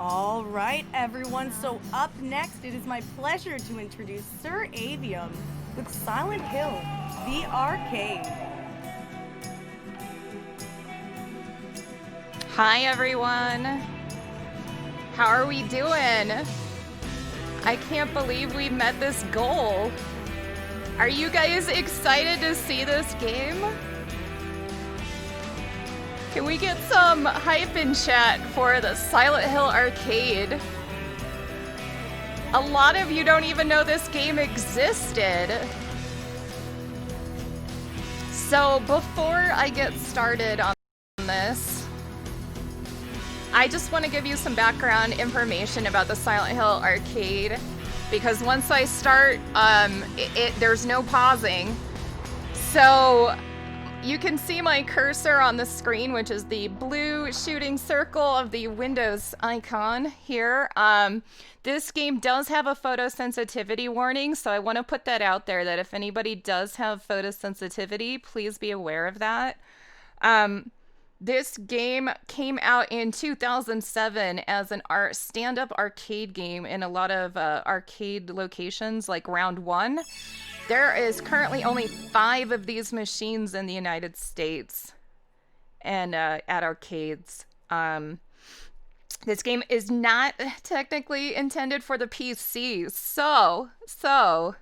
All right, everyone. So up next, it is my pleasure to introduce SerAvium with Silent Hill, the arcade. Hi, everyone. How are we doing? I can't believe we met this goal. Are you guys excited to see this game? Can we get some hype in chat for the Silent Hill arcade? A lot of you don't even know this game existed. So before I get started on this, I just want to give you some background information about the Silent Hill arcade, because once I start, there's no pausing. So you can see my cursor on the screen, which is the blue shooting circle of the Windows icon here. This game does have a photosensitivity warning, so I want to put that out there, that if anybody does have photosensitivity, please be aware of that. This game came out in 2007 as an stand-up arcade game in a lot of arcade locations, like Round 1. There is currently only 5 of these machines in the United States and at arcades. This game is not technically intended for the PC. So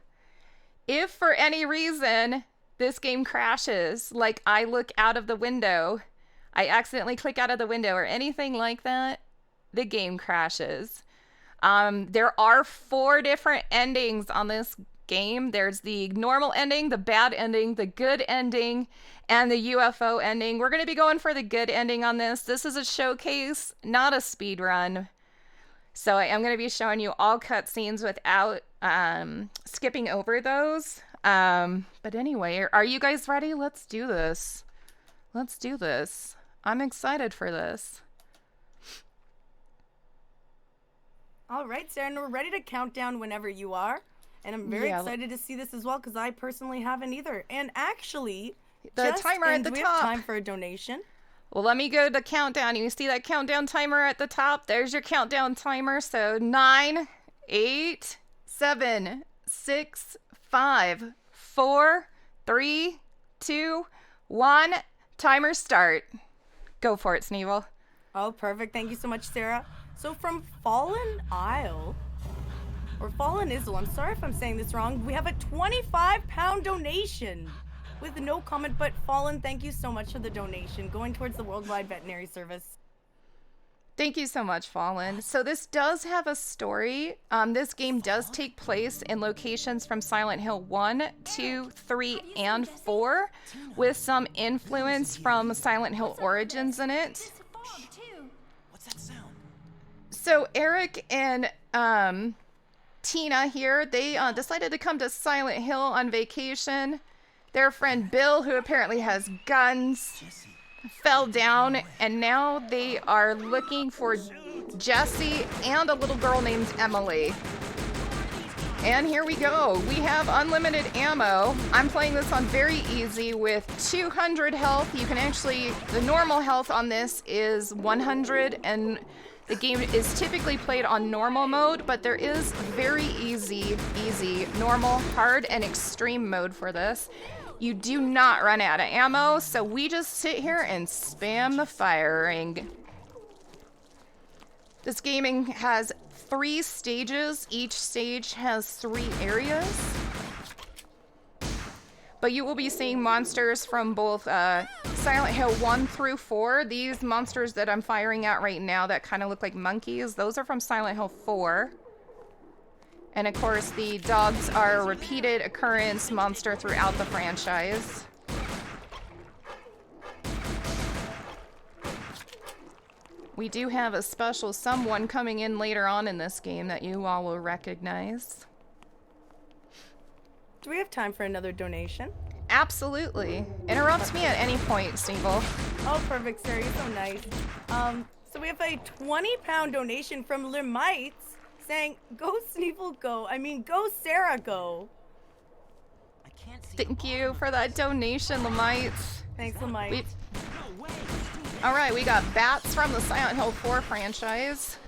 if for any reason this game crashes, like I look out of the window, I accidentally click out of the window or anything like that, the game crashes. There are 4 different endings on this game. There's the normal ending, the bad ending, the good ending, and the UFO ending. We're going to be going for the good ending on this. This is a showcase, not a speed run. So I am going to be showing you all cutscenes without skipping over those. But anyway, are you guys ready? Let's do this. Let's do this. I'm excited for this. All right, Sarah, and we're ready to count down whenever you are. And I'm very excited to see this as well, because I personally haven't either. And actually, the timer at the top. We have time for a donation. Well, let me go to countdown. You see that countdown timer at the top? There's your countdown timer. So 9, 8, 7, 6, 5, 4, 3, 2, 1. Timer start. Go for it, Sneevel. Oh, perfect. Thank you so much, Sarah. So from Fallen Isle, or Fallen Isle, I'm sorry if I'm saying this wrong, we have a 25-pound donation with no comment, but Fallen, thank you so much for the donation going towards the Worldwide Veterinary Service. Thank you so much, Fallen. So this does have a story. This game does take place in locations from Silent Hill 1, 2, 3, and 4, with some influence from Silent Hill Origins in it. What's that sound? So Eric and Tina here, they decided to come to Silent Hill on vacation. Their friend Bill, who apparently has guns, fell down, and now they are looking for Jesse and a little girl named Emily. And here we go. We have unlimited ammo. I'm playing this on very easy with 200 health. You can actually, the normal health on this is 100, and the game is typically played on normal mode, but there is very easy, normal, hard, and extreme mode for this. You do not run out of ammo, so we just sit here and spam the firing. This gaming has 3 stages. Each stage has 3 areas. But you will be seeing monsters from both Silent Hill 1 through 4. These monsters that I'm firing at right now that kind of look like monkeys, those are from Silent Hill 4. And of course, the dogs are a repeated occurrence monster throughout the franchise. We do have a special someone coming in later on in this game that you all will recognize. Do we have time for another donation? Absolutely. Interrupt me at any point, Sneevel. Oh, perfect, sir. You're so nice. So we have a 20-pound donation from Lemites saying, "Go Sneevel, go. I mean, go Sarah, go." I can't see. Thank you for that donation, Lemites. Thanks, Lemites. All right, we got bats from the Silent Hill 4 franchise.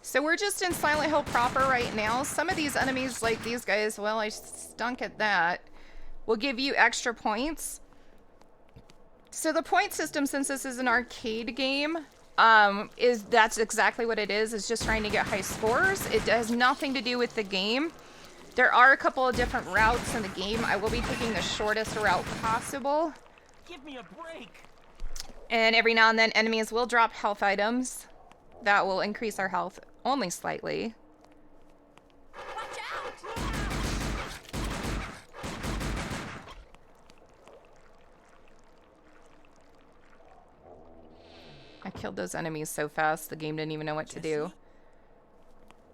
So we're just in Silent Hill proper right now. Some of these enemies, like these guys, well, I stunk at that, will give you extra points. So the point system, since this is an arcade game, that's exactly what it is. It's just trying to get high scores. It has nothing to do with the game. There are a couple of different routes in the game. I will be taking the shortest route possible. Give me a break. And every now and then, enemies will drop health items. That will increase our health only slightly. Watch out! I killed those enemies so fast, the game didn't even know what to do.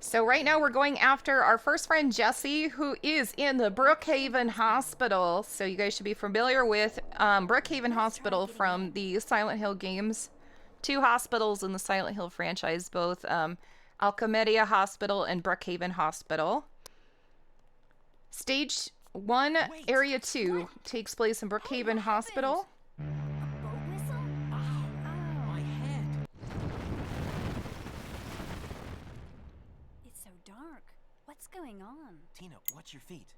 So right now we're going after our first friend Jesse, who is in the Brookhaven Hospital. So you guys should be familiar with Brookhaven Hospital from the Silent Hill games. 2 hospitals in the Silent Hill franchise, both Alcomedia Hospital and Brookhaven Hospital. Stage 1, Area 2 takes place in Brookhaven Hospital. A boat whistle? My head. It's so dark. What's going on? Tina, watch your feet.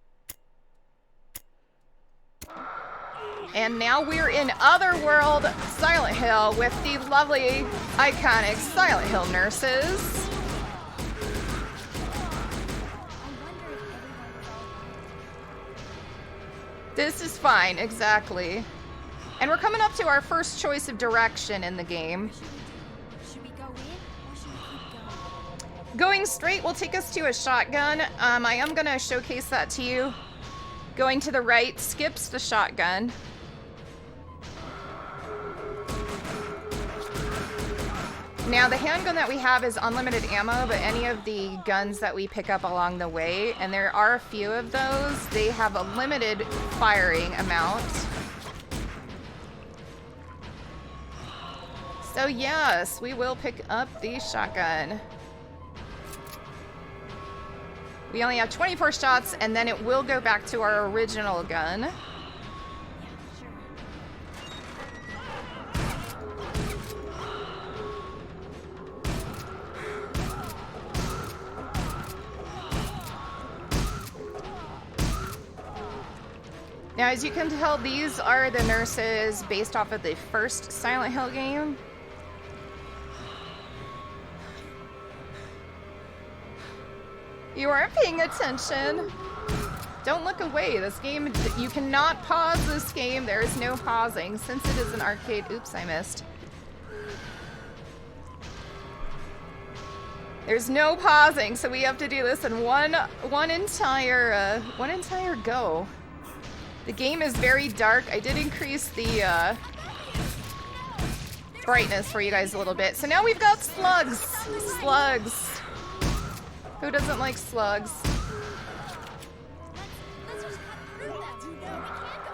And now we're in Otherworld Silent Hill with the lovely, iconic Silent Hill nurses. I wonder if everyone was all right. This is fine, exactly. And we're coming up to our first choice of direction in the game. Should we go in or should we keep going? Going straight will take us to a shotgun. I am going to showcase that to you. Going to the right skips the shotgun. Now, the handgun that we have is unlimited ammo, but any of the guns that we pick up along the way, and there are a few of those, they have a limited firing amount. So yes, we will pick up the shotgun. We only have 24 shots, and then it will go back to our original gun. Yeah, sure. Now, as you can tell, these are the nurses based off of the first Silent Hill game. You aren't paying attention. Don't look away. This game, you cannot pause this game. There is no pausing since it is an arcade. Oops, I missed. There's no pausing, so we have to do this in one entire go. The game is very dark. I did increase the brightness for you guys a little bit. So now we've got slugs. Slugs. Who doesn't like slugs? Let's just cut through them.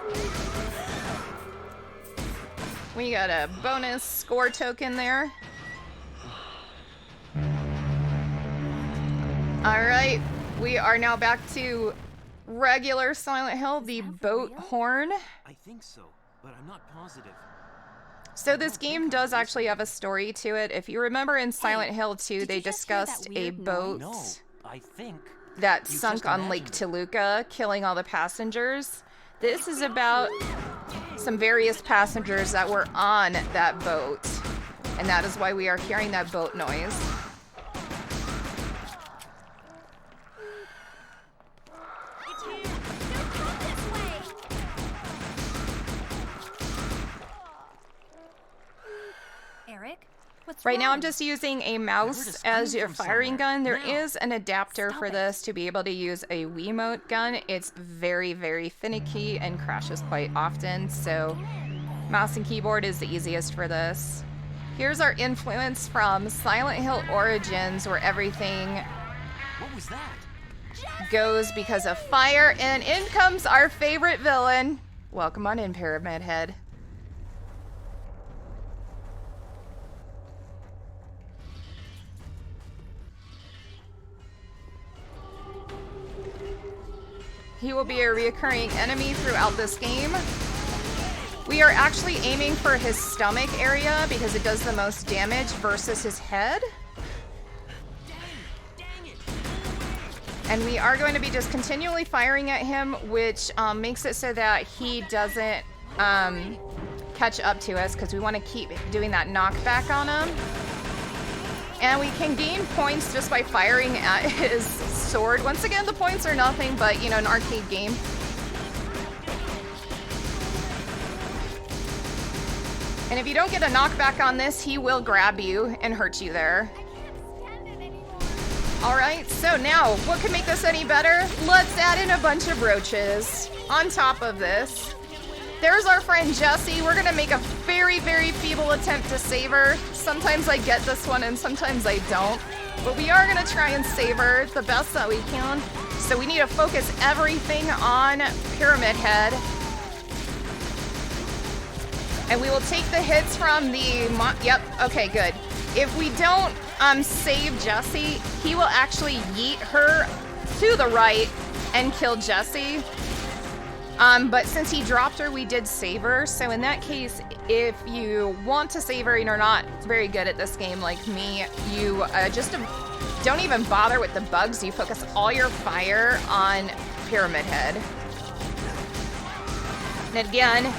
We can't go. We got a bonus score token there. Alright, we are now back to regular Silent Hill, the that for boat real? horn. I think so, but I'm not positive. So this game does actually have a story to it. If you remember in Silent Hill 2, did they you just hear that discussed a weird boat No, I think. that You sunk just on Lake imagined Toluca, killing all the passengers. This is about some various passengers that were on that boat. And that is why we are hearing that boat noise. It's here. They'll come this way. Eric, what's Right now wrong? I'm just using a I heard a mouse scream as your from firing somewhere. gun. There Now. is an adapter Stop for it. this to be able to use a Wiimote gun. It's very, very finicky and crashes quite often, so mouse and keyboard is the easiest for this. Here's our influence from Silent Hill Origins, where everything What was that? goes because of fire, and in comes our favorite villain. Welcome on in, Pyramid Head. He will be a reoccurring enemy throughout this game. We are actually aiming for his stomach area because it does the most damage versus his head. And we are going to be just continually firing at him, which makes it so that he doesn't catch up to us, because we want to keep doing that knockback on him. And we can gain points just by firing at his sword. Once again, the points are nothing but, you know, an arcade game. And if you don't get a knockback on this, he will grab you and hurt you there. Alright, so now, what could make this any better? Let's add in a bunch of roaches on top of this. There's our friend Jessie. We're gonna make a very, very feeble attempt to save her. Sometimes I get this one and sometimes I don't. But we are gonna try and save her the best that we can. So we need to focus everything on Pyramid Head. And we will take the hits from the... Yep, okay, good. If we don't save Jessie, he will actually yeet her to the right and kill Jessie. But since he dropped her, we did save her. So in that case, if you want to save her and you're not very good at this game like me, you just don't even bother with the bugs. You focus all your fire on Pyramid Head. And again...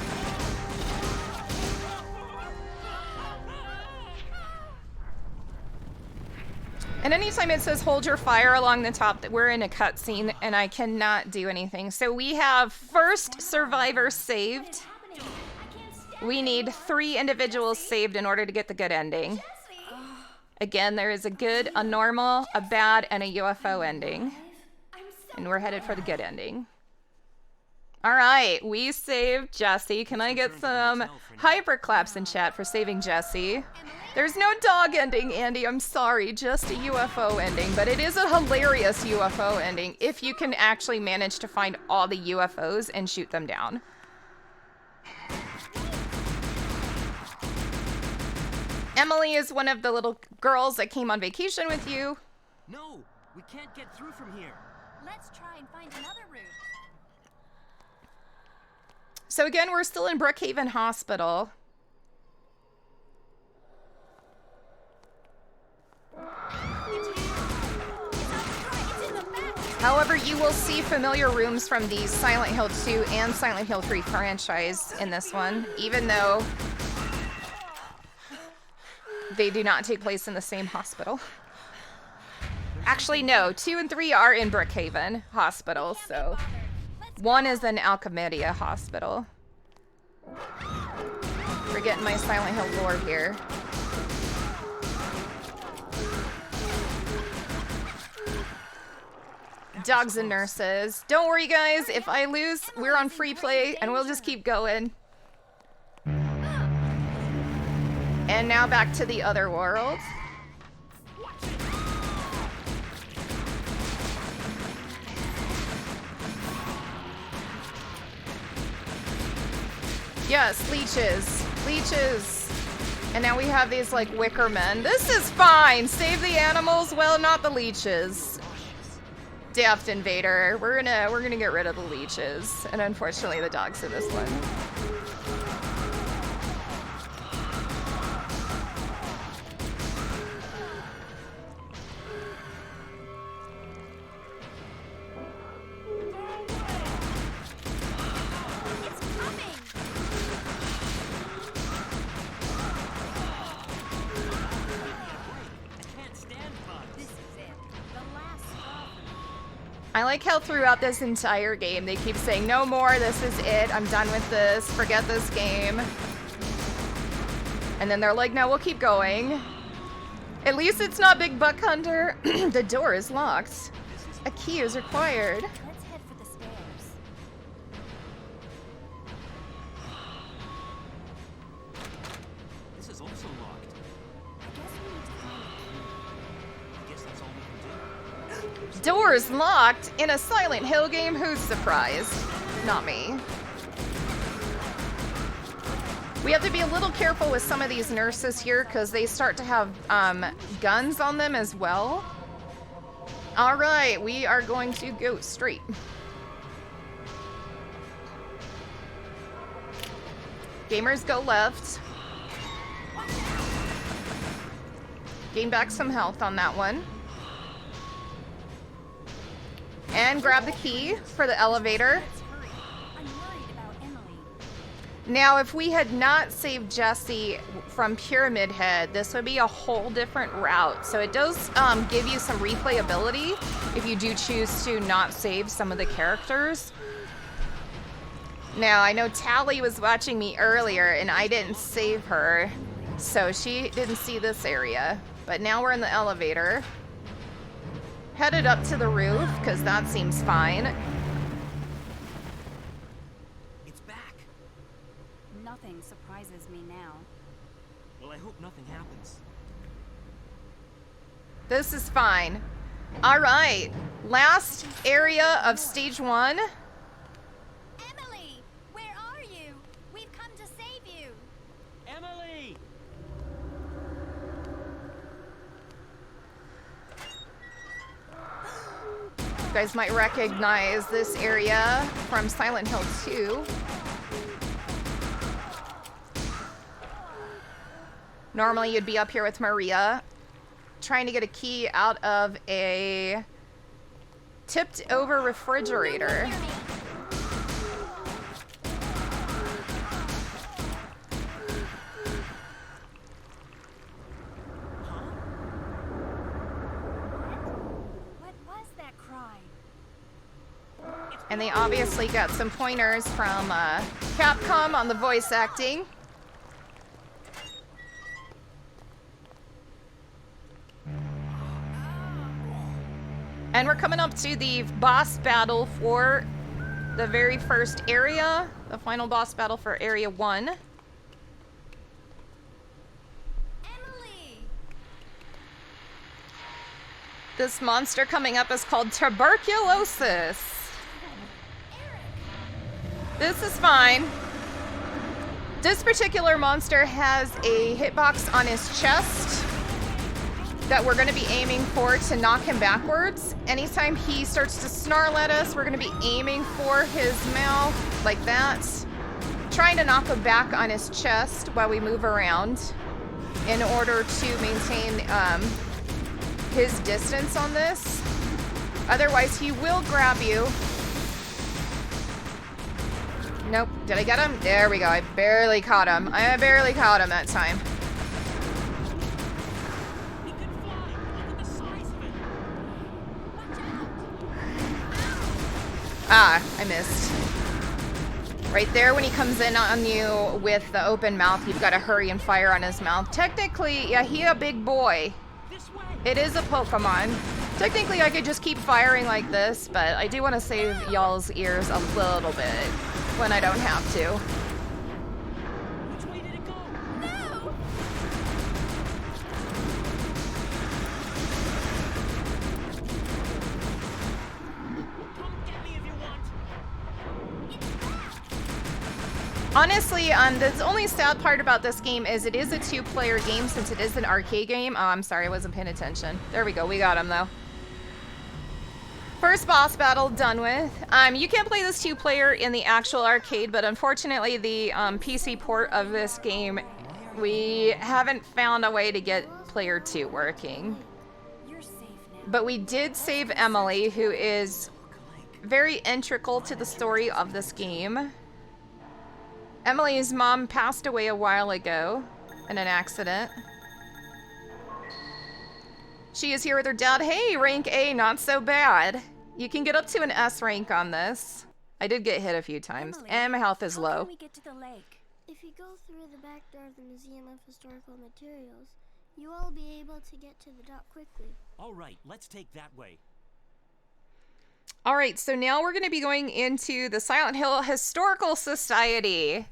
And anytime it says hold your fire along the top, that we're in a cutscene and I cannot do anything. So we have first survivor saved. We need 3 individuals saved in order to get the good ending. Again, there is a good, a normal, a bad, and a UFO ending. And we're headed for the good ending. All right, we saved Jessie. Can I get some hyper claps in chat for saving Jessie? There's no dog ending, Andy. I'm sorry, just a UFO ending. But it is a hilarious UFO ending if you can actually manage to find all the UFOs and shoot them down. Emily is one of the little girls that came on vacation with you. No, we can't get through from here. Let's try and find another route. So again, we're still in Brookhaven Hospital. However, you will see familiar rooms from the Silent Hill 2 and Silent Hill 3 franchise in this one, even though they do not take place in the same hospital. Actually, no, 2 and 3 are in Brookhaven Hospital, so 1 is in Alchemia Hospital. Forgetting my Silent Hill lore here. Dogs and nurses. Don't worry, guys. If I lose, we're on free play, and we'll just keep going. And now back to the other world. Yes, leeches. Leeches. And now we have these, like, wicker men. This is fine. Save the animals. Well, not the leeches. Daft Invader. We're gonna get rid of the leeches. And unfortunately, the dogs in this one. I like how throughout this entire game they keep saying, no more, this is it, I'm done with this, forget this game. And then they're like, no, we'll keep going. At least it's not Big Buck Hunter. The door is locked. A key is required. Let's head for the stairs. This is also locked. I guess we need to find I guess that's all we can do. Doors locked in a Silent Hill game? Who's surprised? Not me. We have to be a little careful with some of these nurses here because they start to have guns on them as well. All right, we are going to go straight. Gamers go left. Gain back some health on that one. and grab the key for the elevator. Let's hurry. I'm worried about Emily. Now, if we had not saved Jesse from Pyramid Head, this would be a whole different route. So it does give you some replayability if you do choose to not save some of the characters. Now, I know Tally was watching me earlier and I didn't save her, so she didn't see this area. But now we're in the elevator. Headed up to the roof, because that seems fine. It's back. Nothing surprises me now. Well, I hope nothing happens. This is fine. All right, last area of stage 1. Emily, where are you? We've come to save you. Emily! You guys might recognize this area from Silent Hill 2. Normally you'd be up here with Maria, trying to get a key out of a tipped over refrigerator. What was that cry? And they obviously got some pointers from Capcom on the voice acting. And we're coming up to the boss battle for the very first area, the final boss battle for Area 1. Emily! This monster coming up is called tuberculosis. This is fine. This particular monster has a hitbox on his chest that we're going to be aiming for to knock him backwards. Anytime he starts to snarl at us, we're going to be aiming for his mouth like that, trying to knock him back on his chest while we move around in order to maintain his distance on this. Otherwise, he will grab you. Nope. Did I get him? There we go. I barely caught him. I barely caught him that time. He can fly! Look at the size of it! Ah, I missed. Right there when he comes in on you with the open mouth, you've got to hurry and fire on his mouth. Technically, yeah, he a big boy. This way! It is a Pokemon. Technically, I could just keep firing like this, but I do want to save y'all's ears a little bit when I don't have to. Which way did it go? No! Come get me if you want! Honestly, the only sad part about this game is it is a 2-player game since it is an arcade game. Oh, I'm sorry, I wasn't paying attention. There we go, we got him though. First boss battle done with. You can play this 2-player in the actual arcade, but unfortunately the PC port of this game, we haven't found a way to get player 2 working. You're safe now. But we did save Emily, who is very integral to the story of this game. Emily's mom passed away a while ago in an accident. She is here with her dad. Hey, rank A, not so bad. You can get up to an S rank on this. I did get hit a few times, Emily, and my health is how low. can we get to the lake? If you go through the back door of the Museum of Historical Materials, you will be able to get to the dock quickly. All right, let's take that way. All right, so now we're going to be going into the Silent Hill Historical Society,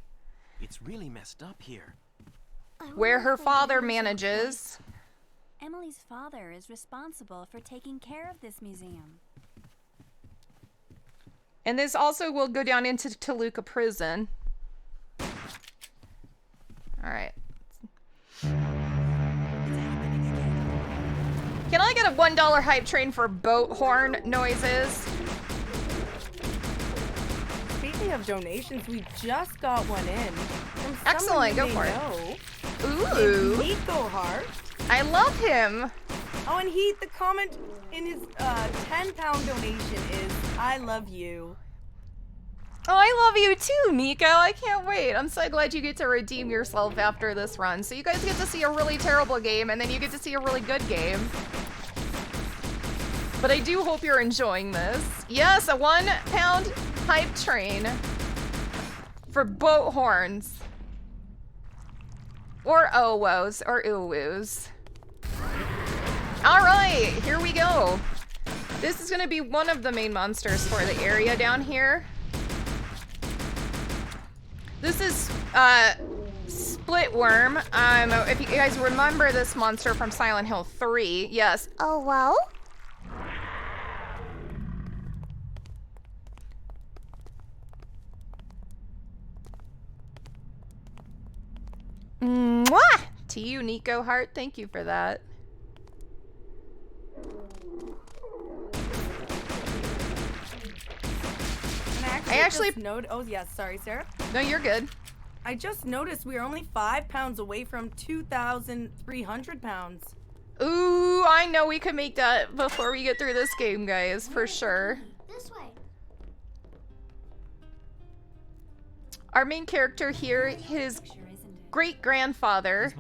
It's really messed up here. where her father manages. Emily's father is responsible for taking care of this museum. And this also will go down into Toluca Prison. All right. Can I get a $1 hype train for boat horn noises? Speaking of donations, we just got one in. From Excellent, someone go you for may it. know. Ooh, Nico Hart. I love him. Oh, and the comment in his 10-pound donation is, I love you. Oh, I love you too, Nico. I can't wait. I'm so glad you get to redeem yourself after this run. So you guys get to see a really terrible game, and then you get to see a really good game. But I do hope you're enjoying this. Yes, a 1-pound hype train for boat horns. Or owos, or uwus. Alright, here we go. This is gonna be one of the main monsters for the area down here. This is Split Worm. If you guys remember this monster from Silent Hill 3, yes. Oh, well? Mwah! To you, Nico Heart. Thank you for that. And I actually oh yes, sorry, Sarah. No, you're good. I just noticed we are only 5 pounds away from 2,300 pounds. Ooh, I know we could make that before we get through this game, guys, for sure. This way. Our main character here, his great-grandfather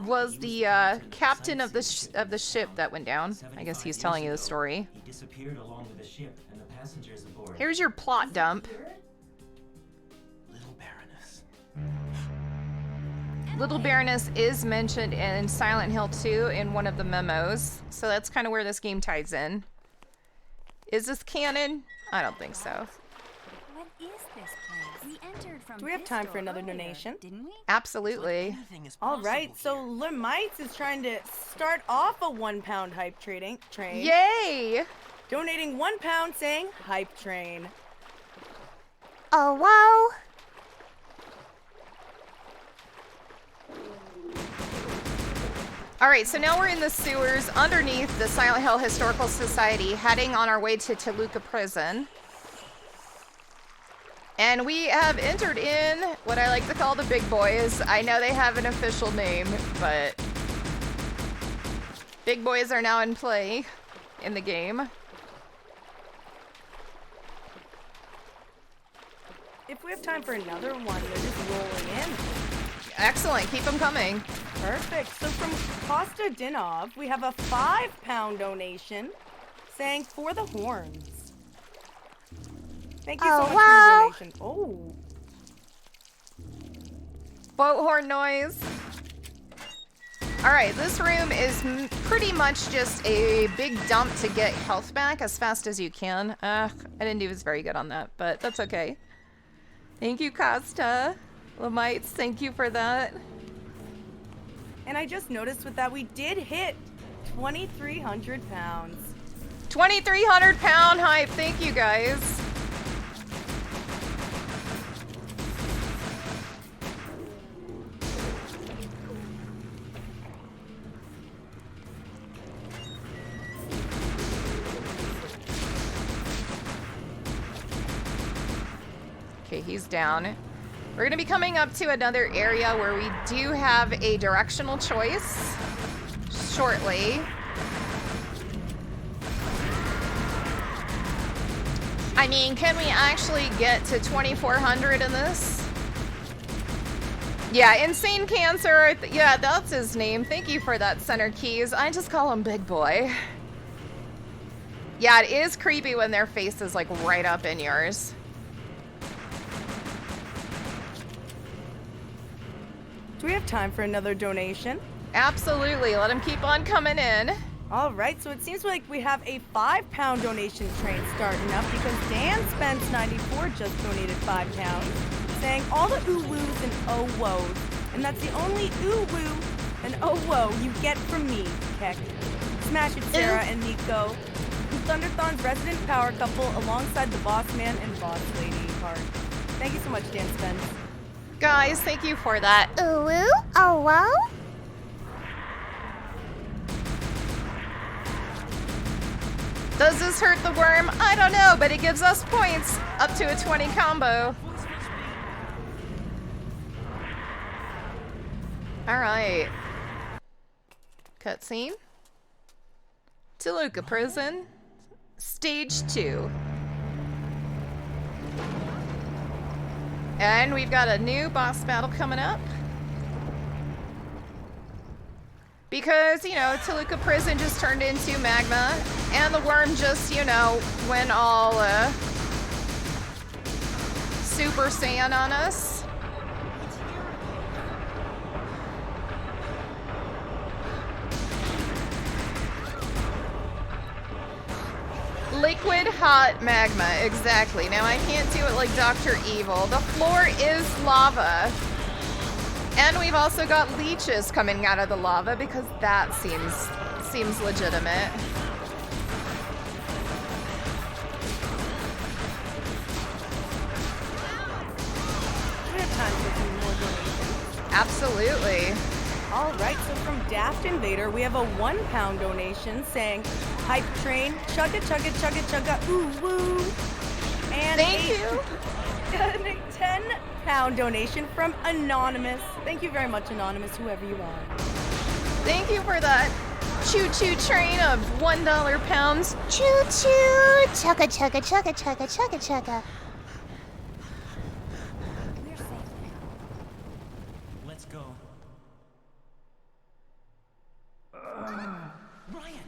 was the captain of the ship that went down. I guess he's telling you the story. He disappeared along with the ship and the passengers aboard. Here's your plot dump. Little Baroness. Little Baroness is mentioned in Silent Hill 2 in one of the memos, so that's kind of where this game ties in. Is this canon? I don't think so. What is this place? We entered from Do we have this time for door another earlier, donation? Didn't we? Absolutely. Anything is All possible right, so here. Lemites is trying to start off a 1-pound hype train. Yay! Donating 1 pound saying hype train. Oh, wow. Alright, so now we're in the sewers underneath the Silent Hill Historical Society, heading on our way to Toluca Prison. And we have entered in what I like to call the big boys. I know they have an official name, but big boys are now in play in the game. If we have time for another one, they're just rolling in. Excellent, keep them coming. Perfect. So from Costa Dinov, we have a 5-pound donation saying for the horns. Thank you so much wow. for the donation. Oh. Boat horn noise. Alright, this room is pretty much just a big dump to get health back as fast as you can. I didn't do very good on that, but that's okay. Thank you, Costa. Lemites, thank you for that. And I just noticed with that we did hit 2,300 pounds. 2,300 pound hype. Thank you, guys. Okay, he's down. We're going to be coming up to another area where we do have a directional choice shortly. I mean, can we actually get to 2,400 in this? Yeah, Insane Cancer. Yeah, that's his name. Thank you for that, Center Keys. I just call him Big Boy. Yeah, it is creepy when their face is like right up in yours. Do we have time for another donation? Absolutely. Let him keep on coming in. All right, so it seems like we have a 5-pound donation train starting up because Dan Spence 94 just donated 5 pounds, saying all the ooh-woos and oh-woes. And that's the only ooh-woo and oh-woe you get from me, Keck. Smash it, Sarah and Nico. Thunderthon's resident power couple alongside the boss man and boss lady part. Thank you so much, Dan Spence. Guys, thank you for that. Ooh, oh, wow. Does this hurt the worm? I don't know, but it gives us points up to a 20 combo. All right. Cutscene. Toluca Prison. Stage 2. And we've got a new boss battle coming up. Because, you know, Toluca Prison just turned into magma, and the worm just, you know, went all Super Saiyan on us. Liquid hot magma, exactly. Now I can't do it like Dr. Evil. The floor is lava. And we've also got leeches coming out of the lava because that seems legitimate. We have time for some more donations. Absolutely. All right, so from Daft Invader, we have a £1 donation saying, "Hype train, chugga chugga chugga chugga, ooh woo." And Thank you. A £10 donation from Anonymous. Thank you very much, Anonymous, whoever you are. Thank you for that choo-choo train of $1 pounds. Choo-choo! Chugga chugga chugga chugga chugga chugga. We're safe now. Let's go. Ryan!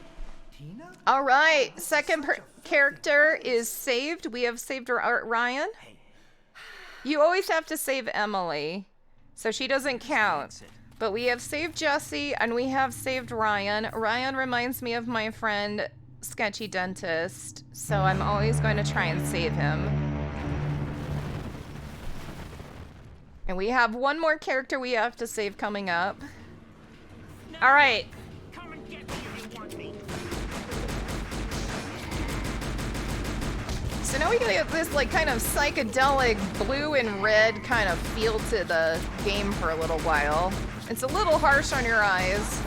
Tina? All right, second character is saved. We have saved Ryan. You always have to save Emily, so she doesn't count. But we have saved Jesse, and we have saved Ryan. Ryan reminds me of my friend, Sketchy Dentist, so I'm always going to try and save him. And we have one more character we have to save coming up. All right. Come and get me if you want me. So now we get this like kind of psychedelic blue and red kind of feel to the game for a little while. It's a little harsh on your eyes.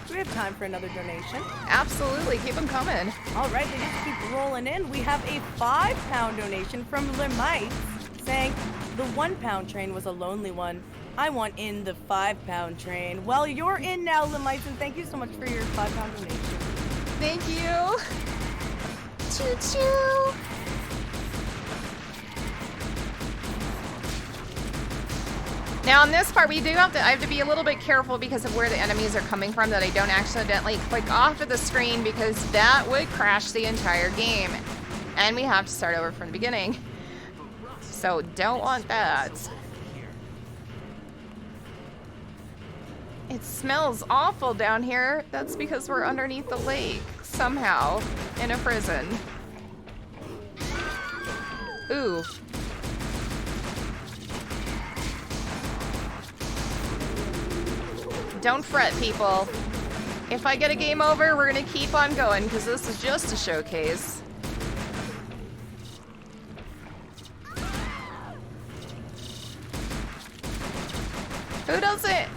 Do we have time for another donation? Absolutely, keep them coming. All right, they just keep rolling in. We have a £5 donation from Lemite saying, "The £1 train was a lonely one. I want in the £5 train." Well, you're in now, Lemite, and thank you so much for your £5 donation. Thank you. Choo-choo. Now in this part, I have to be a little bit careful because of where the enemies are coming from, that I don't accidentally click off of the screen, because that would crash the entire game. And we have to start over from the beginning. So don't want that. It smells awful down here. That's because we're underneath the lake, somehow, in a prison. Ooh. Don't fret, people. If I get a game over, we're gonna keep on going, because this is just a showcase. Who doesn't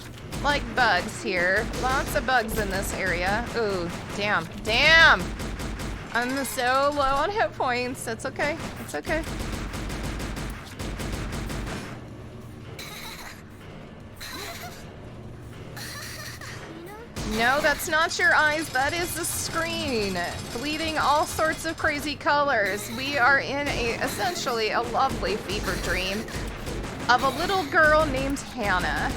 like bugs here? Lots of bugs in this area. Ooh, damn. Damn! I'm so low on hit points. It's okay. It's okay. No, that's not your eyes. That is the screen. Bleeding all sorts of crazy colors. We are in essentially a lovely fever dream of a little girl named Hannah.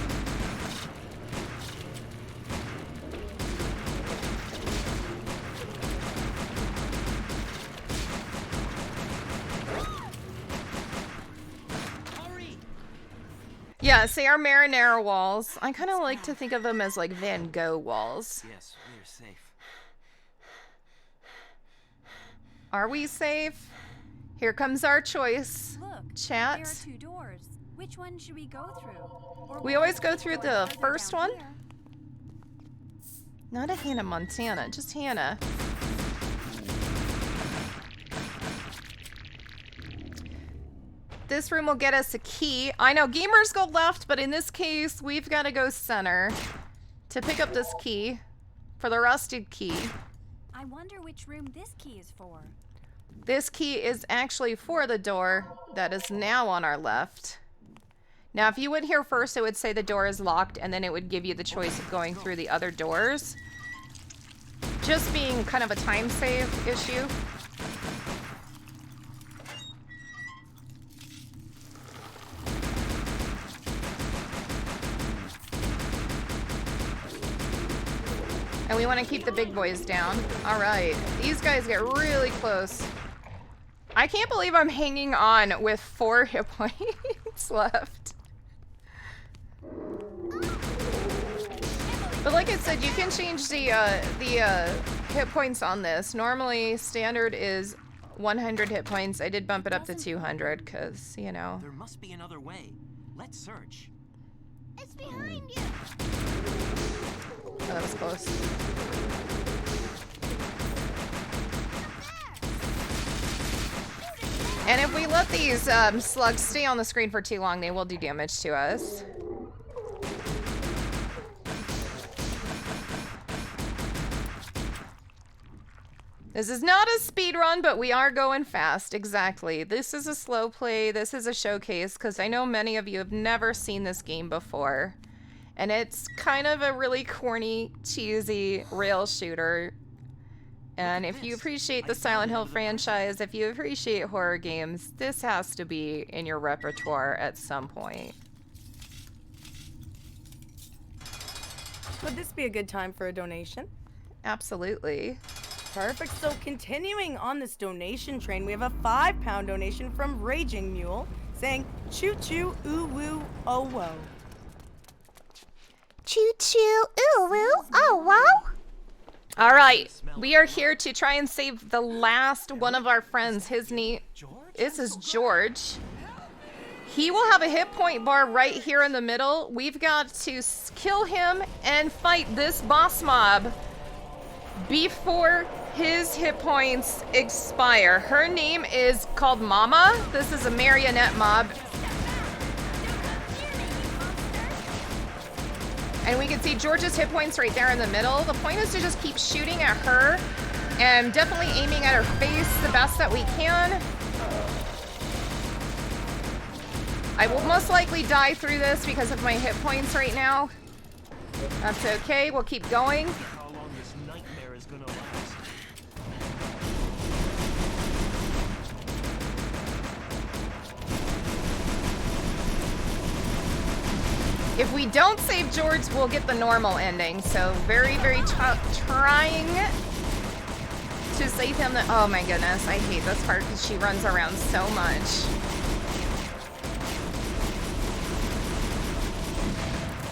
Yeah, say our marinara walls. I kind of like to think of them as like Van Gogh walls. Yes, we're safe. Are we safe? Here comes our choice. Look, Chat. there are 2 doors. Which one should we go through? Or We will always go go through the farther first down one. here? Not a Hannah Montana, just Hannah. This room will get us a key. I know gamers go left, but in this case, we've got to go center to pick up this key for the rusted key. I wonder which room this key is for. This key is actually for the door that is now on our left. Now, if you would here first, it would say the door is locked, and then it would give you the choice of going through the other doors. Just being kind of a time save issue. And we want to keep the big boys down. All right, these guys get really close. I can't believe I'm hanging on with 4 hit points left. But like I said, you can change the hit points on this. Normally, standard is 100 hit points. I did bump it up to 200 because, you know. There must be another way. Let's search. It's behind you. Oh, that was close. And if we let these slugs stay on the screen for too long, they will do damage to us. This is not a speed run, but we are going fast. Exactly. This is a slow play. This is a showcase because I know many of you have never seen this game before. And it's kind of a really corny, cheesy rail shooter. And if you appreciate the Silent Hill franchise, if you appreciate horror games, this has to be in your repertoire at some point. Would this be a good time for a donation? Absolutely. Perfect. So continuing on this donation train, we have a £5 donation from Raging Mule saying, choo choo, ooh woo, oh whoa. Choo choo, ooh woo, oh wow. All right, we are here to try and save the last one of our friends. His name, this is George. He will have a hit point bar right here in the middle. We've got to kill him and fight this boss mob before his hit points expire. Her name is called Mama. This is a marionette mob. And we can see George's hit points right there in the middle. The point is to just keep shooting at her and definitely aiming at her face the best that we can. I will most likely die through this because of my hit points right now. That's okay, we'll keep going. How long this nightmare is gonna last? If we don't save George, we'll get the normal ending. So very, very trying to save him. Oh my goodness, I hate this part because she runs around so much.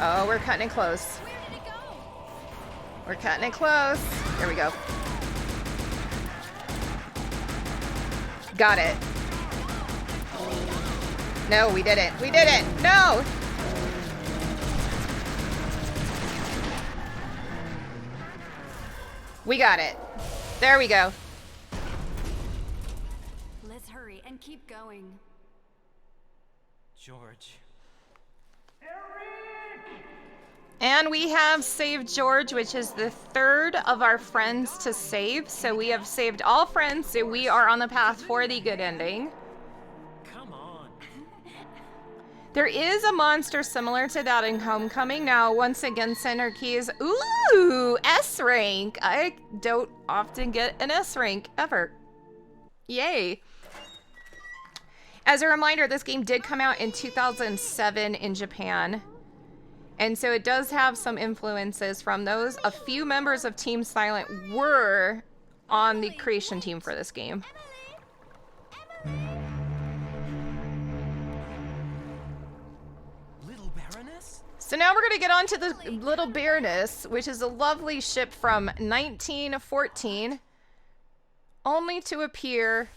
Oh, we're cutting it close. We're cutting it close. There we go. Got it. No, we didn't. We didn't. No! We got it. There we go. Let's hurry and keep going. George. And we have saved George, which is the third of our friends to save. So we have saved all friends, so we are on the path for the good ending. Come on. There is a monster similar to that in Homecoming. Now, once again, center keys. Ooh, S rank. I don't often get an S rank ever. Yay. As a reminder, this game did come out in 2007 in Japan. And so it does have some influences from those. A few members of Team Silent were on the creation team for this game. So now we're going to get on to the Little Baroness, which is a lovely ship from 1914, only to appear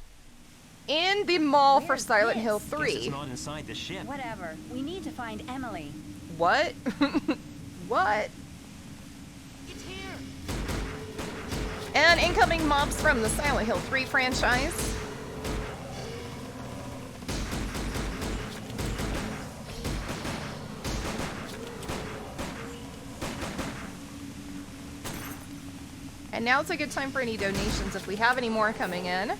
in the mall for Silent Hill 3. It's not inside the ship. Whatever. We need to find Emily. What? What? It's here. And incoming mobs from the Silent Hill 3 franchise. And now it's a good time for any donations if we have any more coming in.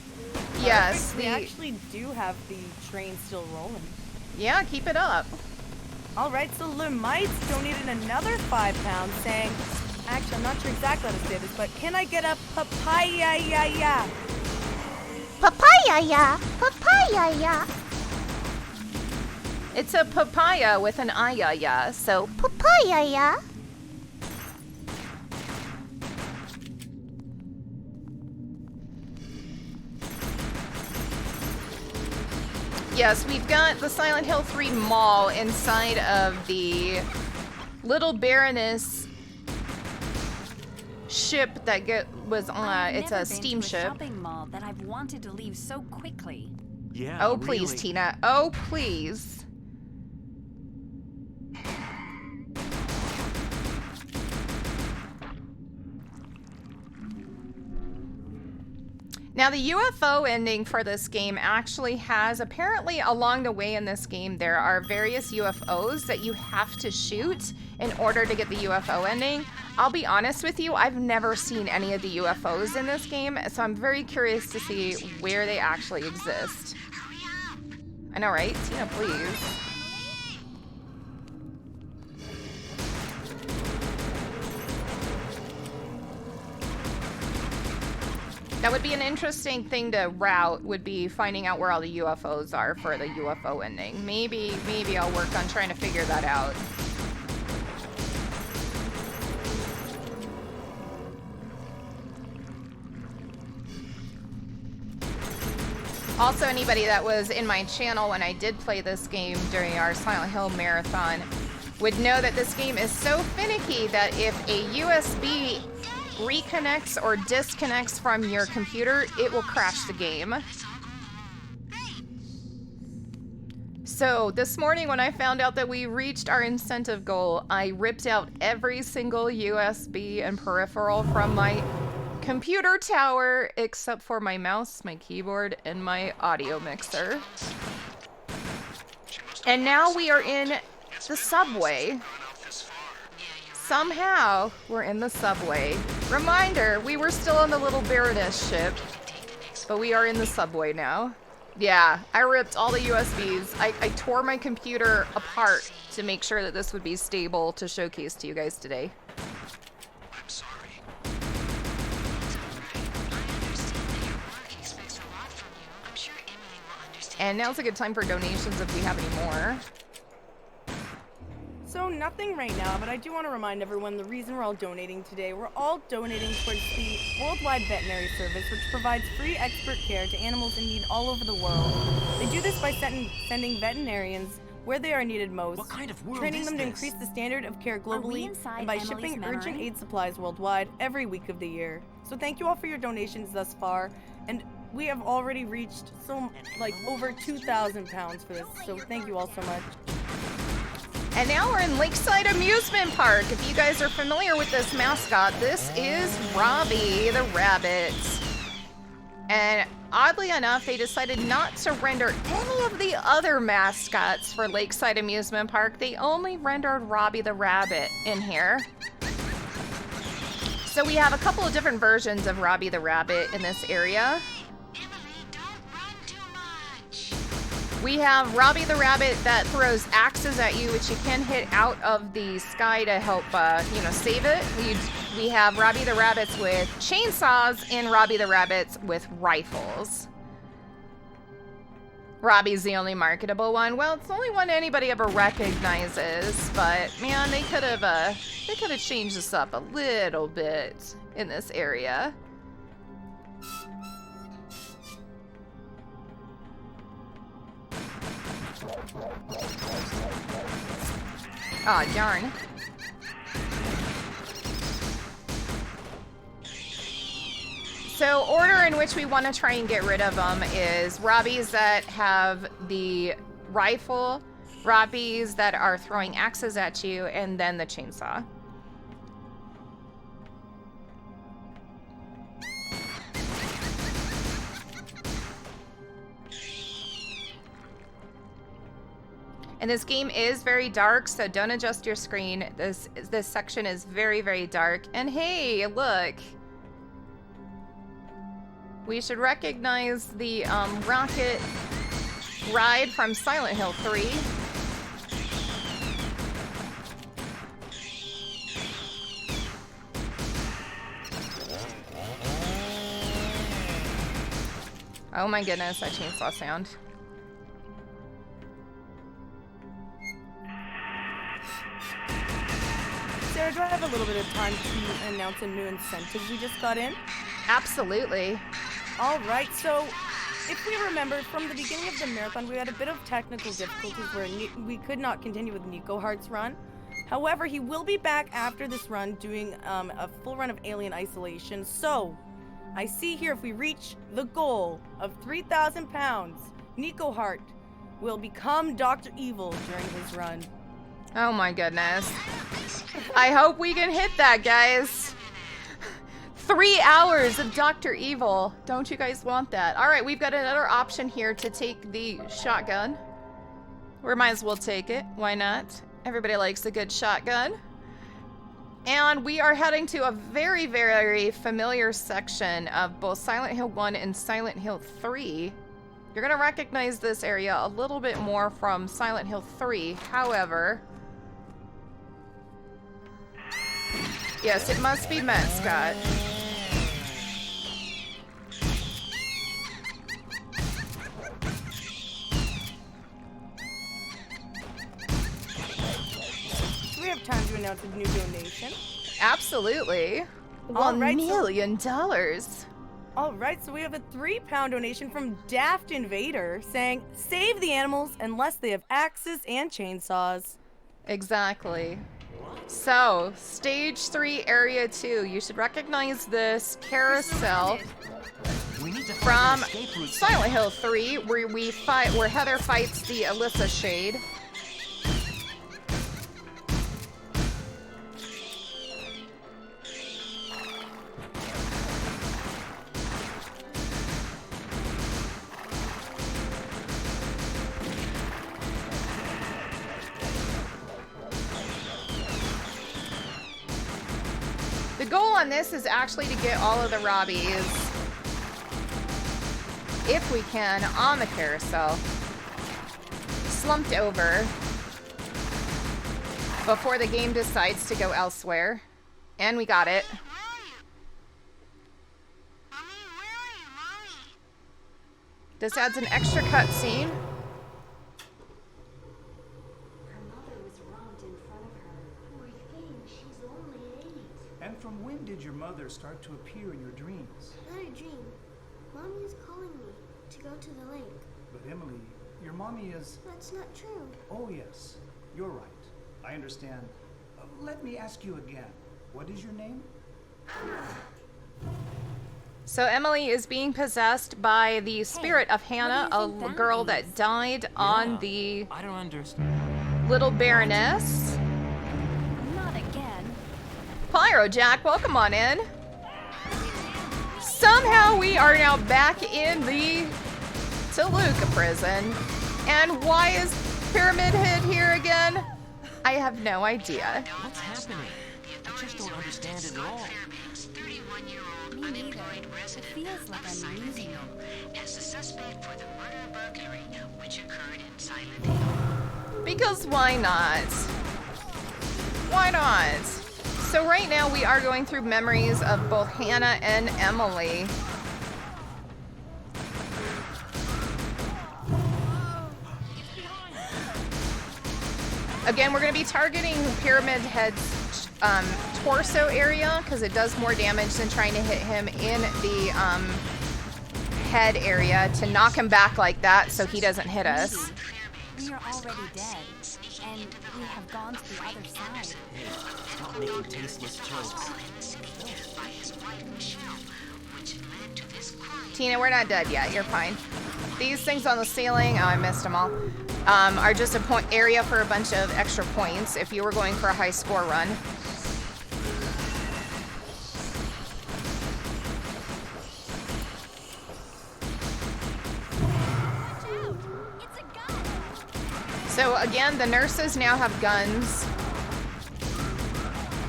Yes, We actually do have the train still rolling. Yeah, keep it up. All right, so Lemites donated another £5 saying, actually, I'm not sure exactly how to say this, but can I get a papaya ya? Papaya ya. Papaya ya. It's a papaya with an ayaya, so Papaya ya. yes, we've got the Silent Hill 3 mall inside of the Little Baroness ship that was on. It's a steamship. Shopping mall that I've wanted to leave so quickly. Yeah. Oh, please, really. Tina. Oh, please. Now, the UFO ending for this game actually has, apparently along the way in this game, there are various UFOs that you have to shoot in order to get the UFO ending. I'll be honest with you, I've never seen any of the UFOs in this game, so I'm very curious to see where they actually exist. I know, right? Tina, please. That would be an interesting thing to route, would be finding out where all the UFOs are for the UFO ending. Maybe I'll work on trying to figure that out. Also, anybody that was in my channel when I did play this game during our Silent Hill marathon would know that this game is so finicky that if a USB reconnects or disconnects from your computer, it will crash the game. So this morning when I found out that we reached our incentive goal, I ripped out every single USB and peripheral from my computer tower except for my mouse, my keyboard, and my audio mixer. And now we are in the subway. Somehow, we're in the subway. Reminder, we were still on the Little Baroness ship, but we are in the subway now. Yeah, I ripped all the USBs. I tore my computer apart to make sure that this would be stable to showcase to you guys today. I'm sorry. And now's a good time for donations if we have any more. So nothing right now, but I do want to remind everyone the reason we're all donating today. We're all donating towards the Worldwide Veterinary Service, which provides free expert care to animals in need all over the world. They do this by sending veterinarians where they are needed most, What kind of world training is them to this? increase the standard of care globally, inside and by Emily's shipping memory? urgent aid supplies worldwide every week of the year. So thank you all for your donations thus far, and we have already reached over 2,000 pounds for this, so thank you all so much. And now we're in Lakeside Amusement Park. If you guys are familiar with this mascot, this is Robbie the rabbit. And oddly enough, they decided not to render any of the other mascots for Lakeside Amusement Park. They only rendered Robbie the rabbit in here. So we have a couple of different versions of Robbie the rabbit in this area. We have Robbie the rabbit that throws axes at you, which you can hit out of the sky to help, save it. We have Robbie the rabbits with chainsaws and Robbie the rabbits with rifles. Robbie's the only marketable one. Well, it's the only one anybody ever recognizes, but man, they could have changed this up a little bit in this area. Aw, darn. So, order in which we want to try and get rid of them is Robbies that have the rifle, Robbies that are throwing axes at you, and then the chainsaw. And this game is very dark, so don't adjust your screen. This section is very, very dark. And hey, look. We should recognize the rocket ride from Silent Hill 3. Oh my goodness, that chainsaw sound. Sarah, do I have a little bit of time to announce a new incentive we just got in? Absolutely. All right, so if we remember from the beginning of the marathon, we had a bit of technical difficulties where we could not continue with Nico Hart's run. However, he will be back after this run doing a full run of Alien Isolation. So, I see here if we reach the goal of 3,000 pounds, Nico Hart will become Dr. Evil during his run. Oh my goodness. I hope we can hit that, guys. 3 hours of Dr. Evil. Don't you guys want that? All right, we've got another option here to take the shotgun. We might as well take it. Why not? Everybody likes a good shotgun. And we are heading to a very, very familiar section of both Silent Hill 1 and Silent Hill 3. You're going to recognize this area a little bit more from Silent Hill 3. However, yes, it must be Mascot. We have time to announce a new donation. Absolutely. All $1 right, million. All right, so we have a £3 donation from Daft Invader saying, "Save the animals unless they have axes and chainsaws." Exactly. So, stage 3, area 2. You should recognize this carousel We need to from find an escape route. Silent Hill 3, where Heather fights the Alyssa Shade. The goal on this is actually to get all of the Robbies, if we can, on the carousel, slumped over before the game decides to go elsewhere. And we got it. This adds an extra cutscene. And from when did your mother start to appear in your dreams? Not a dream. Mommy is calling me to go to the lake. But Emily, your mommy is... That's not true. Oh yes, you're right. I understand. Let me ask you again. What is your name? So Emily is being possessed by the spirit of Hannah, a girl that died on the I don't understand. Little Baroness. Not again. Pyro Jack, welcome on in. Somehow we are now back in the Toluca prison. And why is Pyramid Head here again? I have no idea. What's happening? I just don't understand it at all. Me neither. It feels like I'm losing it. As the suspect for the murder burglary which occurred in Silent Hill. Because why not? Why not? So right now we are going through memories of both Hannah and Emily. Again, we're going to be targeting Pyramid Head's torso area because it does more damage than trying to hit him in the head area to knock him back like that so he doesn't hit us. We are already dead, and we have gone to the other side. Stop making tasteless jokes. Tina, we're not dead yet. You're fine. These things on the ceiling, oh, I missed them all, are just a point area for a bunch of extra points if you were going for a high score run. It's a gun! So again, the nurses now have guns.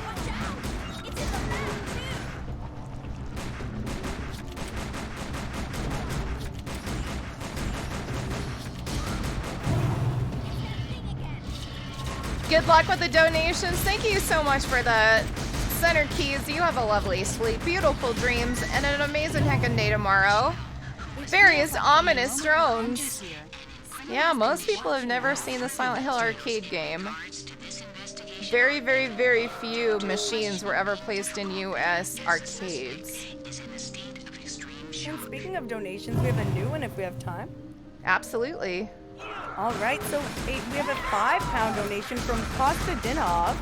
Watch out! It's in the back, too! Good luck with the donations. Thank you so much for the center keys. You have a lovely sleep, beautiful dreams, and an amazing heckin' day tomorrow. Various ominous drones. Just here. Yeah, most people have never seen the Silent Hill arcade game. Very, very, very few machines were ever placed in US arcades. And speaking of donations, we have a new one if we have time. Absolutely. All right, so we have a £5 donation from Costa Dinov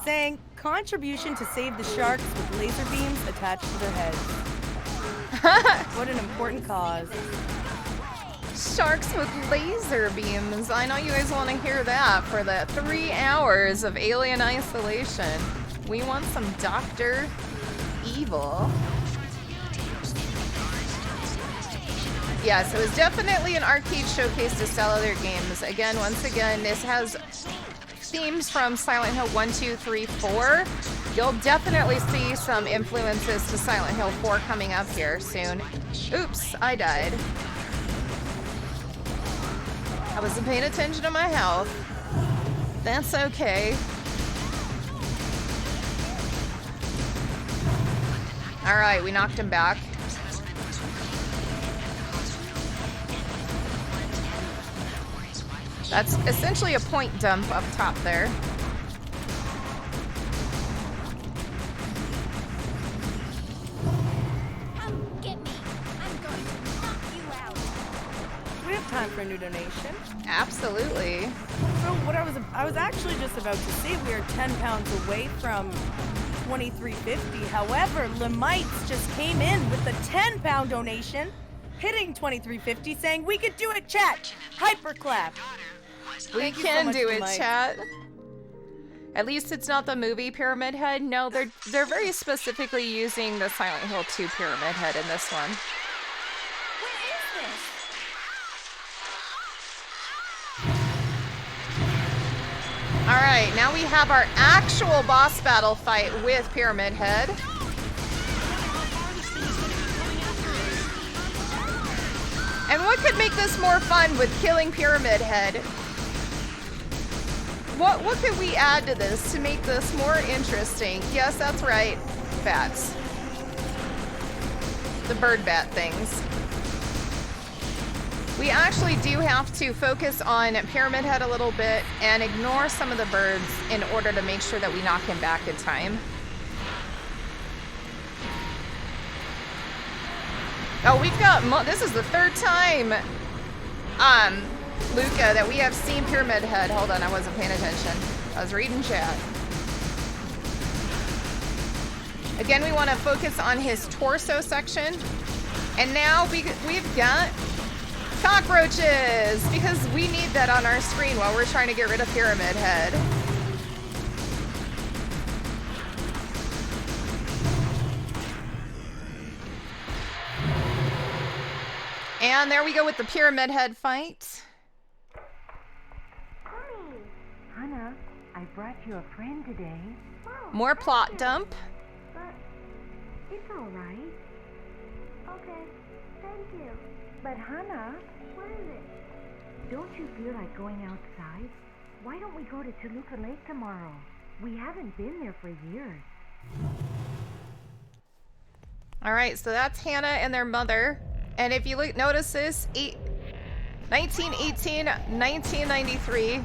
saying contribution to save the sharks with laser beams attached to their heads. What an important cause. Sharks with laser beams. I know you guys want to hear that for the 3 hours of alien isolation. We want some Dr. Evil. Yes, it was definitely an arcade showcase to sell other games. Again, once again, this has themes from Silent Hill 1, 2, 3, 4. You'll definitely see some influences to Silent Hill 4 coming up here soon. Oops, I died. I wasn't paying attention to my health. That's okay. Alright, we knocked him back. That's essentially a point dump up top there. Come get me. I'm going to knock you out. Do we have time for a new donation? Absolutely. So what I was actually just about to say, we are £10 away from 23.50. However, Lemites just came in with a £10 donation, hitting 23.50, saying we could do it, chat. Hyperclap. We can do it, chat. At least it's not the movie Pyramid Head. No, they're very specifically using the Silent Hill 2 Pyramid Head in this one. Where is this? Alright, now we have our actual boss battle fight with Pyramid Head. And what could make this more fun with killing Pyramid Head? What could we add to this to make this more interesting? Yes, that's right. Bats. The bird bat things. We actually do have to focus on Pyramid Head a little bit and ignore some of the birds in order to make sure that we knock him back in time. Oh, we've got, this is the third time, Luca, that we have seen Pyramid Head. Hold on, I wasn't paying attention. I was reading chat. Again, we want to focus on his torso section. And now we've got cockroaches, because we need that on our screen while we're trying to get rid of Pyramid Head. And there we go with the Pyramid Head fight. Hannah, I brought you a friend today. More plot dump. But it's all right. Okay, thank you. But Hannah, what is it? Don't you feel like going outside? Why don't we go to Toluca Lake tomorrow? We haven't been there for years. All right, so that's Hannah and their mother. And if you look, notice this, 1918, 1993.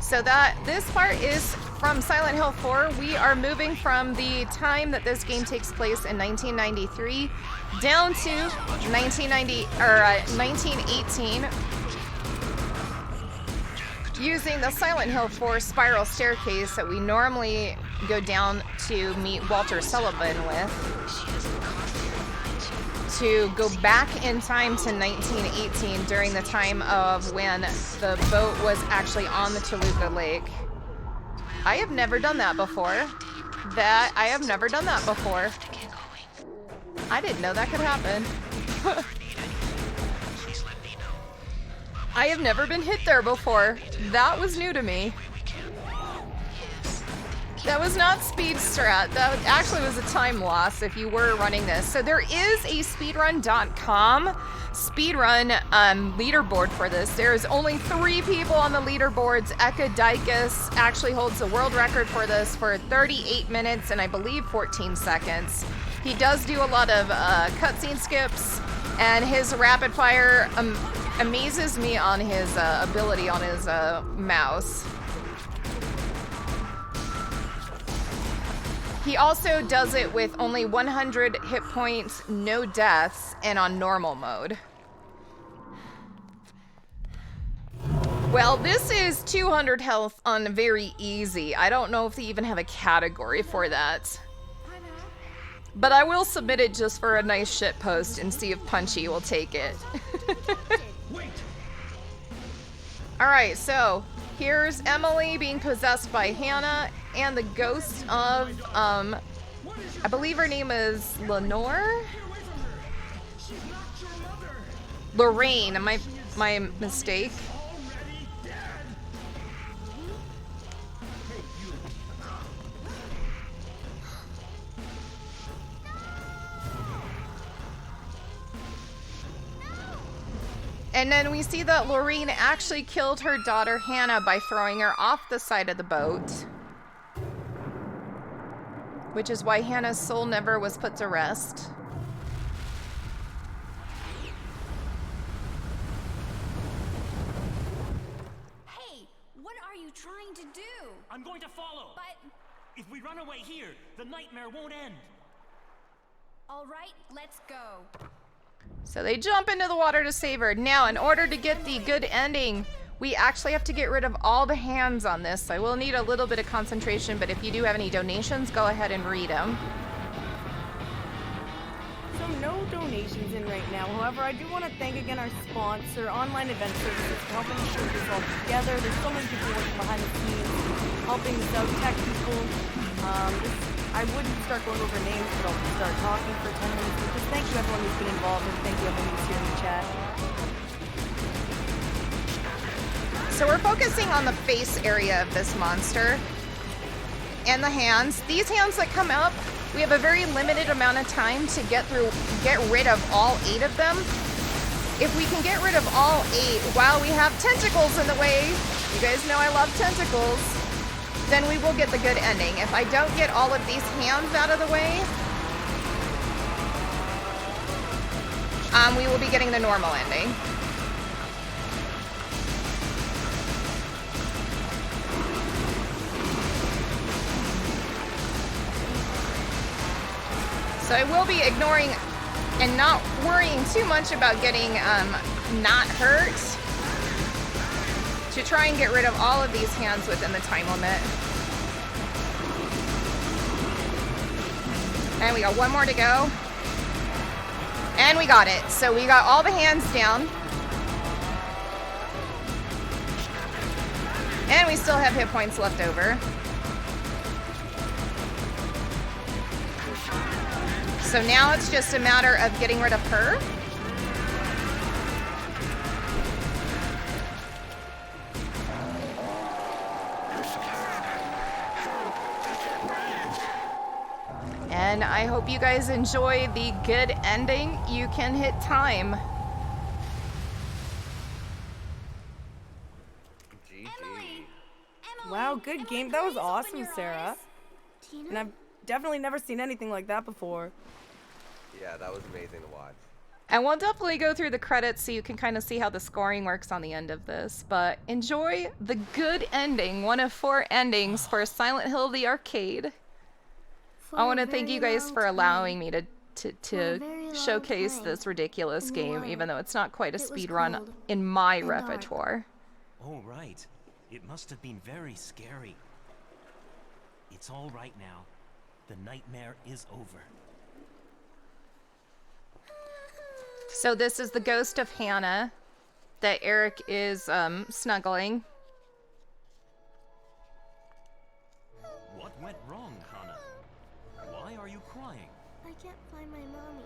So that this part is from Silent Hill 4. We are moving from the time that this game takes place in 1993 down to 1918, using the Silent Hill 4 spiral staircase that we normally go down to meet Walter Sullivan with, to go back in time to 1918 during the time of when the boat was actually on the Toluca Lake. I have never done that before. I have never done that before. I didn't know that could happen. I have never been hit there before. That was new to me. That was not speed strat. That actually was a time loss if you were running this. So there is a speedrun.com speedrun leaderboard for this. There's only 3 people on the leaderboards. Ecadicus actually holds the world record for this for 38 minutes and I believe 14 seconds. He does do a lot of cutscene skips And his rapid fire amazes me on his ability on his mouse. He also does it with only 100 hit points, no deaths, and on normal mode. Well, this is 200 health on very easy. I don't know if they even have a category for that. But I will submit it just for a nice shit post and see if Punchy will take it. Alright, so here's Emily being possessed by Hannah and the ghost of, I believe her name is Lenore? Lorraine, my mistake. And then we see that Lorraine actually killed her daughter Hannah by throwing her off the side of the boat. Which is why Hannah's soul never was put to rest. Hey, what are you trying to do? I'm going to follow. But... If we run away here, the nightmare won't end. All right, let's go. So they jump into the water to save her. Now, in order to get the good ending, we actually have to get rid of all the hands on this. I will need a little bit of concentration, but if you do have any donations, go ahead and read them. So no donations in right now. However, I do want to thank again our sponsor, Online Event Services, for helping us put this all together. There's so many people working behind the scenes, helping us out, tech people. I wouldn't start going over names, but I'll start talking for 10 minutes. But just thank you everyone who's been involved, and thank you everyone who's here in the chat. So we're focusing on the face area of this monster and the hands. These hands that come up, we have a very limited amount of time to get rid of all 8 of them. If we can get rid of all 8 while we have tentacles in the way, you guys know I love tentacles, then we will get the good ending. If I don't get all of these hands out of the way, we will be getting the normal ending. So I will be ignoring and not worrying too much about getting not hurt to try and get rid of all of these hands within the time limit. And we got one more to go. And we got it. So we got all the hands down. And we still have hit points left over. So now it's just a matter of getting rid of her. And I hope you guys enjoy the good ending. You can hit time. Emily! Wow, good game. That was awesome, Sarah. Tina? And I've definitely never seen anything like that before. Yeah, that was amazing to watch. And we'll definitely go through the credits so you can kind of see how the scoring works on the end of this. But enjoy the good ending, one of 4 endings for Silent Hill the Arcade. I want to thank you guys for allowing me to showcase this ridiculous game, even though it's not quite a speed run in my repertoire. Oh, right. It must have been very scary. It's all right now. The nightmare is over. So this is the ghost of Hannah that Eric is snuggling. What went wrong, Hannah? Why are you crying? I can't find my mommy.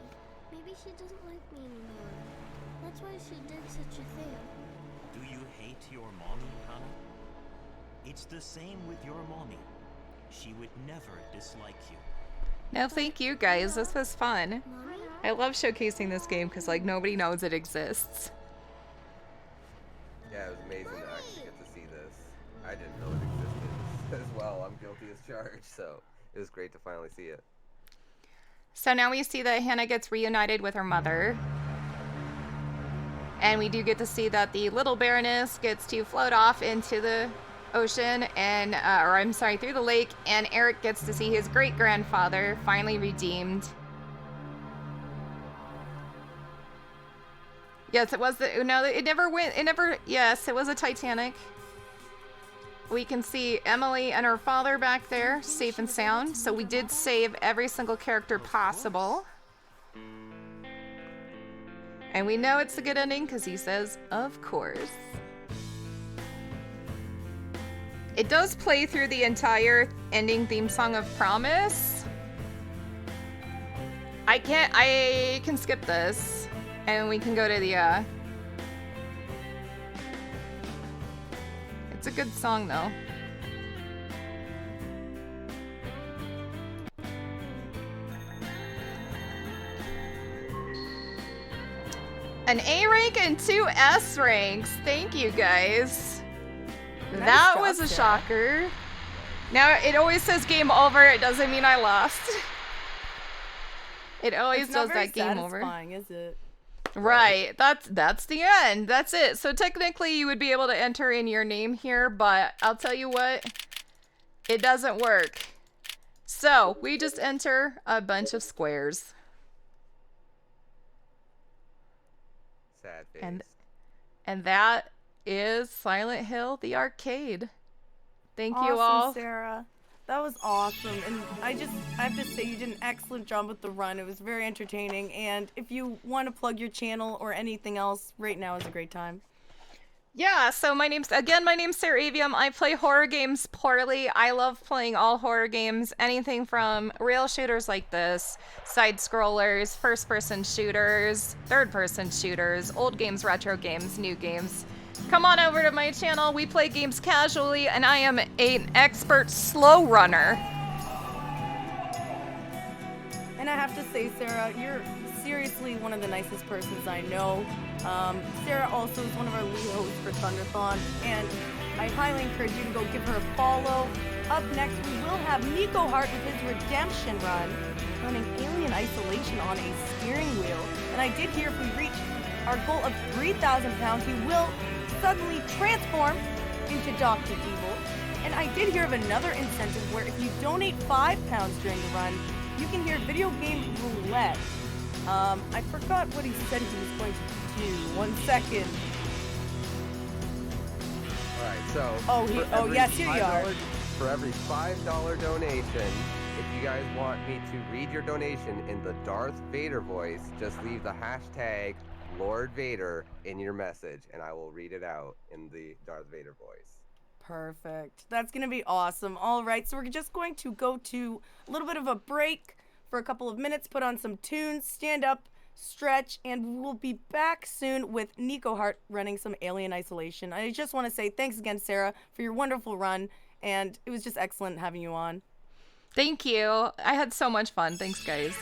Maybe she doesn't like me anymore. That's why she did such a thing. Do you hate your mommy, Hannah? It's the same with your mommy. She would never dislike you. No, thank you guys. This was fun. Mommy? I love showcasing this game because like nobody knows it exists. Yeah, it was amazing to actually get to see this. I didn't know it existed as well. I'm guilty as charged, so it was great to finally see it. So now we see that Hannah gets reunited with her mother. And we do get to see that the little Baroness gets to float off into the ocean and, or I'm sorry, through the lake, and Eric gets to see his great-grandfather finally redeemed. Yes, it was the, no, it never went, it never, yes, it was a Titanic. We can see Emily and her father back there, safe and sound. So we did save every single character possible. And we know it's a good ending because he says, of course. It does play through the entire ending theme song of Promise. I can skip this. And we can go to the, it's a good song though. An A rank and 2 S ranks. Thank you guys. Nice that job, was a Sarah. shocker. Now it always says game over. It doesn't mean I lost. It always It's not does very that game over. satisfying, is it? Right, that's the end. That's it. So technically you would be able to enter in your name here, but I'll tell you what, it doesn't work. So we just enter a bunch of squares. Sad face. And that is Silent Hill the arcade. Thank Awesome, you all. Sarah. That was awesome, and I have to say you did an excellent job with the run. It was very entertaining, and if you want to plug your channel or anything else, right now is a great time. Yeah, so my name's SerAvium. I play horror games poorly. I love playing all horror games, anything from rail shooters like this, side scrollers, first person shooters, third person shooters, old games, retro games, new games. Come on over to my channel. We play games casually, and I am an expert slow runner. And I have to say, Sarah, you're seriously one of the nicest persons I know. Sarah also is one of our lead hosts for Thunderthon, and I highly encourage you to go give her a follow. Up next, we will have Nico Hart with his redemption run, running Alien Isolation on a steering wheel. And I did hear if we reach our goal of 3,000 pounds, he will suddenly transform into Dr. Evil. And I did hear of another incentive where if you donate 5 pounds during the run, you can hear video game roulette. I forgot what he said he was going to do. 1 second. Alright, so... Oh, yes, here you are. For every $5 donation, if you guys want me to read your donation in the Darth Vader voice, just leave the hashtag Lord Vader in your message, and I will read it out in the Darth Vader voice. Perfect. That's going to be awesome. All right, so we're just going to go to a little bit of a break for a couple of minutes, put on some tunes, stand up, stretch, and we'll be back soon with Nico Hart running some Alien Isolation. I just want to say thanks again, Sarah, for your wonderful run, and it was just excellent having you on. Thank you. I had so much fun. Thanks, guys.